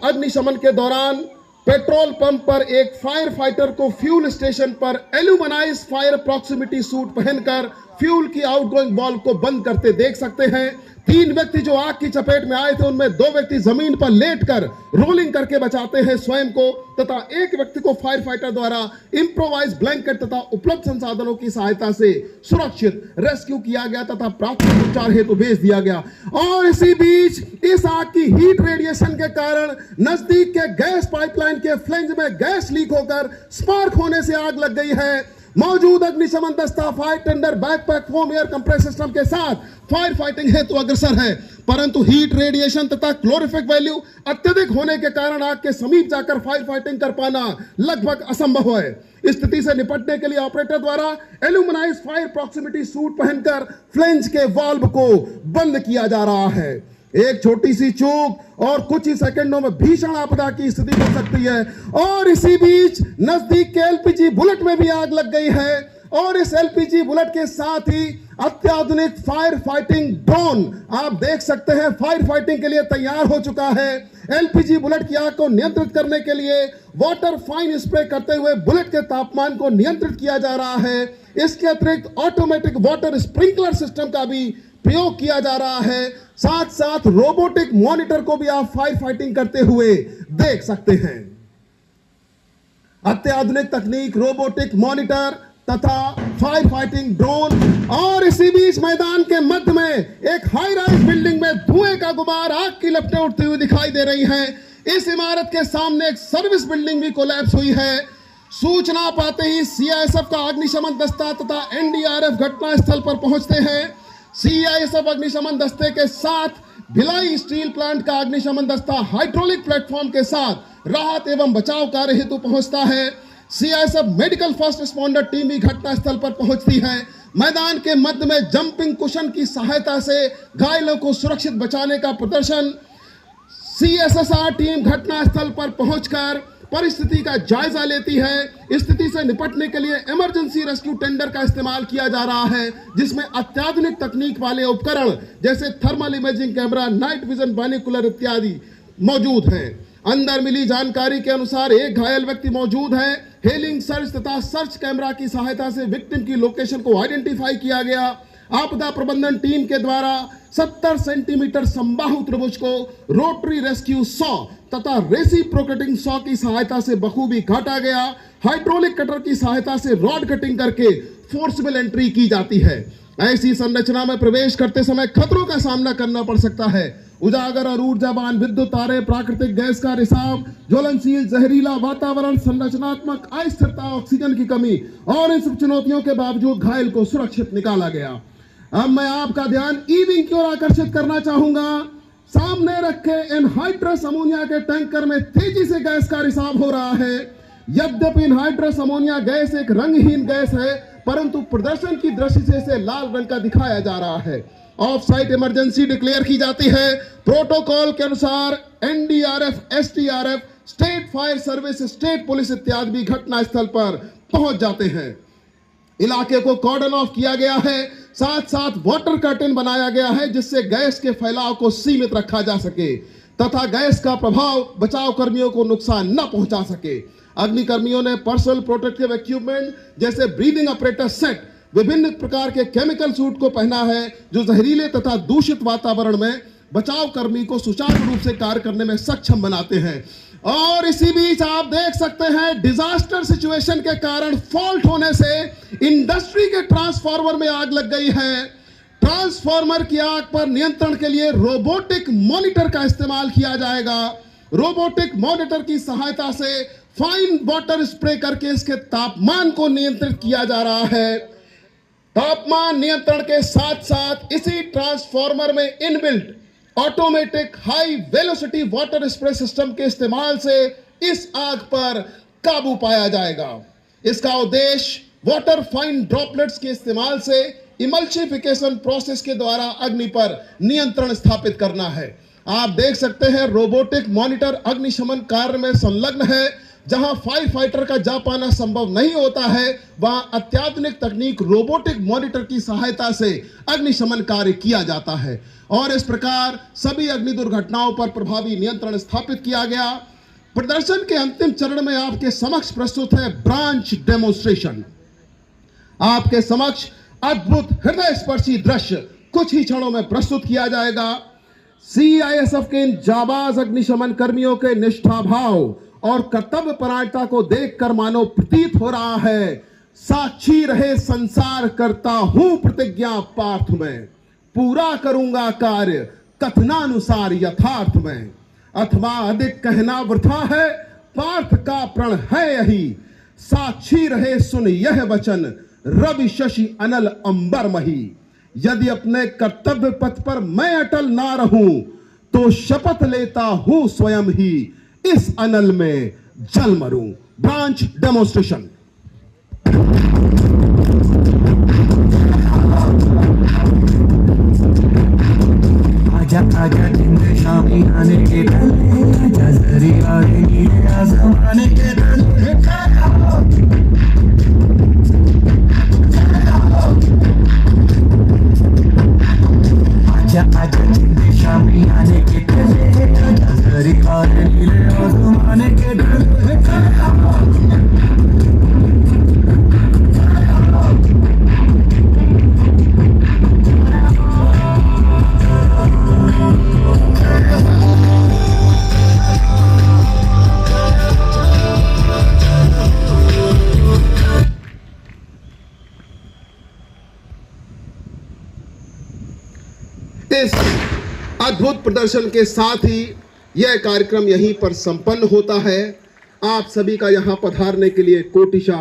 अग्निशमन के दौरान पेट्रोल पंप पर एक फायर फाइटर को फ्यूल स्टेशन पर एल्यूमिनाइज फायर प्रॉक्सिमिटी सूट पहनकर फ्यूल की आउटगोइंग वाल्व को बंद करते देख सकते हैं। 3 व्यक्ति जो आग की चपेट में आए थे उनमें 2 व्यक्ति जमीन पर लेटकर रोलिंग करके बचाते हैं स्वयं को, तथा एक व्यक्ति को फायर फाइटर द्वारा इंप्रोवाइज ब्लैंकेट तथा उपलब्ध संसाधनों की सहायता से सुरक्षित रेस्क्यू किया गया तथा प्राथमिक उपचार हेतु भेज दिया गया। और इसी बीच इस आग की हीट रेडिएशन के कारण नजदीक के गैस पाइपलाइन के फ्लेंज में गैस लीक होकर स्पार्क होने से आग लग गई है। मौजूद अग्निशमन दस्ता fire tender backpack foam air compress system के साथ फायर फाइटिंग हेतु अग्रसर है, परंतु हीट रेडिएशन तथा क्लोरिफिक वैल्यू अत्यधिक होने के कारण आग के समीप जाकर फायर फाइटिंग कर पाना लगभग असंभव है। इस स्थिति से निपटने के लिए ऑपरेटर द्वारा एल्यूमिनाइज फायर प्रॉक्सिमिटी सूट पहनकर फ्लेंज के वाल्व को बंद किया जा रहा है। एक छोटी सी चूक और कुछ ही सेकंडों में भीषण आपदा की स्थिति बन सकती है। और इसी बीच नजदीक के एलपीजी बुलेट में भी आग लग गई है और इस एलपीजी बुलेट के साथ ही अत्याधुनिक फायर फाइटिंग ड्रोन आप देख सकते हैं फायर फाइटिंग के लिए तैयार हो चुका है। एलपीजी बुलेट की आग को नियंत्रित करने के लिए वाटर फाइन स्प्रे करते हुए बुलेट के तापमान को नियंत्रित किया जा रहा है। इसके अतिरिक्त ऑटोमेटिक वाटर स्प्रिंकलर सिस्टम का भी प्रयोग किया जा रहा है। साथ साथ रोबोटिक मॉनिटर को भी आप फायर फाइटिंग करते हुए देख सकते हैं। अत्याधुनिक तकनीक, रोबोटिक मॉनिटर तथा फायर फाइटिंग ड्रोन। और इसी बीच मैदान के मध्य में एक हाई राइज बिल्डिंग में धुएं का गुबार, आग की लपटें उठती हुई दिखाई दे रही हैं। इस इमारत के सामने एक सर्विस बिल्डिंग भी कोलैप्स हुई है। सूचना पाते ही सीआईएसएफ का अग्निशमन दस्ता तथा एनडीआरएफ घटनास्थल पर पहुंचते हैं। सीआईएसएफ अग्निशमन दस्ते के साथ भिलाई स्टील प्लांट का अग्निशमन दस्ता हाइड्रोलिक प्लेटफॉर्म के साथ राहत एवं बचाव कार्य हेतु पहुंचता है। CISF medical first responder team भी घटनास्थल पर पहुंचती है। मैदान के मध्य में जंपिंग कुशन की सहायता से घायलों को सुरक्षित बचाने का प्रदर्शन। सीएसएसआर टीम घटनास्थल पर पहुंचकर परिस्थिति का जायजा लेती है। स्थिति से निपटने के लिए इमरजेंसी रेस्क्यू टेंडर का इस्तेमाल किया जा रहा है, जिसमें अत्याधुनिक तकनीक वाले उपकरण जैसे thermal imaging camera, night vision binocular इत्यादि मौजूद हैं। अंदर मिली जानकारी के अनुसार एक घायल व्यक्ति मौजूद है। हेलिंग सर्च तथा सर्च कैमरा की सहायता से विक्टिम की लोकेशन को आइडेंटिफाई किया गया। आपदा प्रबंधन टीम के द्वारा 70 सेंटीमीटर संबाहु त्रिभुज को रोटरी रेस्क्यू सॉ तथा रेसिप्रोकेटिंग सॉ की सहायता से बखूबी काटा गया। हाइड्रोलिक कटर की सहायता से रॉड कटिंग करके फोर्सबल एंट्री की जाती है। ऐसी संरचना में प्रवेश करते समय खतरों का सामना करना पड़ सकता है। उजागर और ऊर्जावान विद्युत तारे, प्राकृतिक गैस का रिसाव, ज्वलनशील जहरीला वातावरण, संरचनात्मक अस्थिरता, ऑक्सीजन की कमी और इन सब चुनौतियों के बावजूद घायल को सुरक्षित निकाला गया। अब मैं आपका ध्यान ई विंग की ओर आकर्षित करना चाहूंगा। सामने रखे एनहाइड्रस अमोनिया के टैंकर में तेजी से गैस का रिसाव हो रहा है। यद्यपि एनहाइड्रस अमोनिया गैस एक रंगहीन गैस है, परंतु प्रदर्शन की दृष्टि से इसे लाल रंग का दिखाया जा रहा है। ऑफ साइट इमरजेंसी डिक्लेयर की जाती है। प्रोटोकॉल के अनुसार NDRF, SDRF, state fire service, state police इत्यादि भी घटनास्थल पर पहुंच जाते हैं। इलाके को कॉर्डन ऑफ किया गया है। साथ साथ वाटर कर्टेन बनाया गया है, जिससे गैस के फैलाव को सीमित रखा जा सके तथा गैस का प्रभाव बचाव कर्मियों को नुकसान न पहुंचा सके। अग्निकर्मियों ने पर्सनल प्रोटेक्टिव इक्विपमेंट जैसे ब्रीदिंग अपरेटस सेट, विभिन्न प्रकार के केमिकल सूट को पहना है, जो जहरीले तथा दूषित वातावरण में बचाव कर्मी को सुचारू रूप से कार्य करने में सक्षम बनाते हैं। और इसी बीच आप देख सकते हैं डिजास्टर सिचुएशन के कारण फॉल्ट होने से इंडस्ट्री के ट्रांसफार्मर में आग लग गई है। ट्रांसफार्मर की आग पर नियंत्रण के लिए रोबोटिक मॉनिटर का इस्तेमाल किया जाएगा। रोबोटिक मॉनिटर की सहायता से फाइन वाटर स्प्रे करके इसके तापमान को नियंत्रित किया जा रहा है। तापमान नियंत्रण के साथ साथ इसी ट्रांसफार्मर में inbuilt automatic high velocity water spray system के इस्तेमाल से इस आग पर काबू पाया जाएगा। इसका उद्देश्य वाटर फाइन ड्रॉपलेट्स के इस्तेमाल से इमल्सिफिकेशन प्रोसेस के द्वारा अग्नि पर नियंत्रण स्थापित करना है। आप देख सकते हैं रोबोटिक मॉनिटर अग्निशमन कार्य में संलग्न है। जहां फायर फाइटर का जा पाना संभव नहीं होता है, वहां अत्याधुनिक तकनीक रोबोटिक मॉनिटर की सहायता से अग्निशमन कार्य किया जाता है और इस प्रकार सभी अग्नि दुर्घटनाओं पर प्रभावी नियंत्रण स्थापित किया गया। प्रदर्शन के अंतिम चरण में आपके समक्ष प्रस्तुत है ब्रांच डेमोन्स्ट्रेशन। आपके समक्ष अद्भुत हृदय स्पर्शी दृश्य कुछ ही क्षणों में प्रस्तुत किया जाएगा। सीआईएसएफ के इन जाबाज अग्निशमन कर्मियों के निष्ठा भाव और कर्तव्य परायणता को देखकर मानो प्रतीत हो रहा है, साक्षी रहे संसार करता हूं प्रतिज्ञा पार्थ में, पूरा करूंगा कार्य कथनानुसार यथार्थ में, अथवा अधिक कहना वृथा है पार्थ का प्रण है यही, साक्षी रहे सुन यह वचन रवि शशि अनल अंबर मही, यदि अपने कर्तव्य पथ पर मैं अटल ना रहूं तो शपथ लेता हूं स्वयं ही इस अनल में जल मरूं। Branch demonstration. आजा आजा दिन शामी आने के डले, आजा जरी आए नीले आसमाने के डले, आजा आजा दिन शामी आने के डले, आजा जरी आए नीले आसमाने के डले। इस अद्भुत प्रदर्शन के साथ ही यह कार्यक्रम यहीं पर संपन्न होता है। आप सभी का यहां पधारने के लिए कोटिशा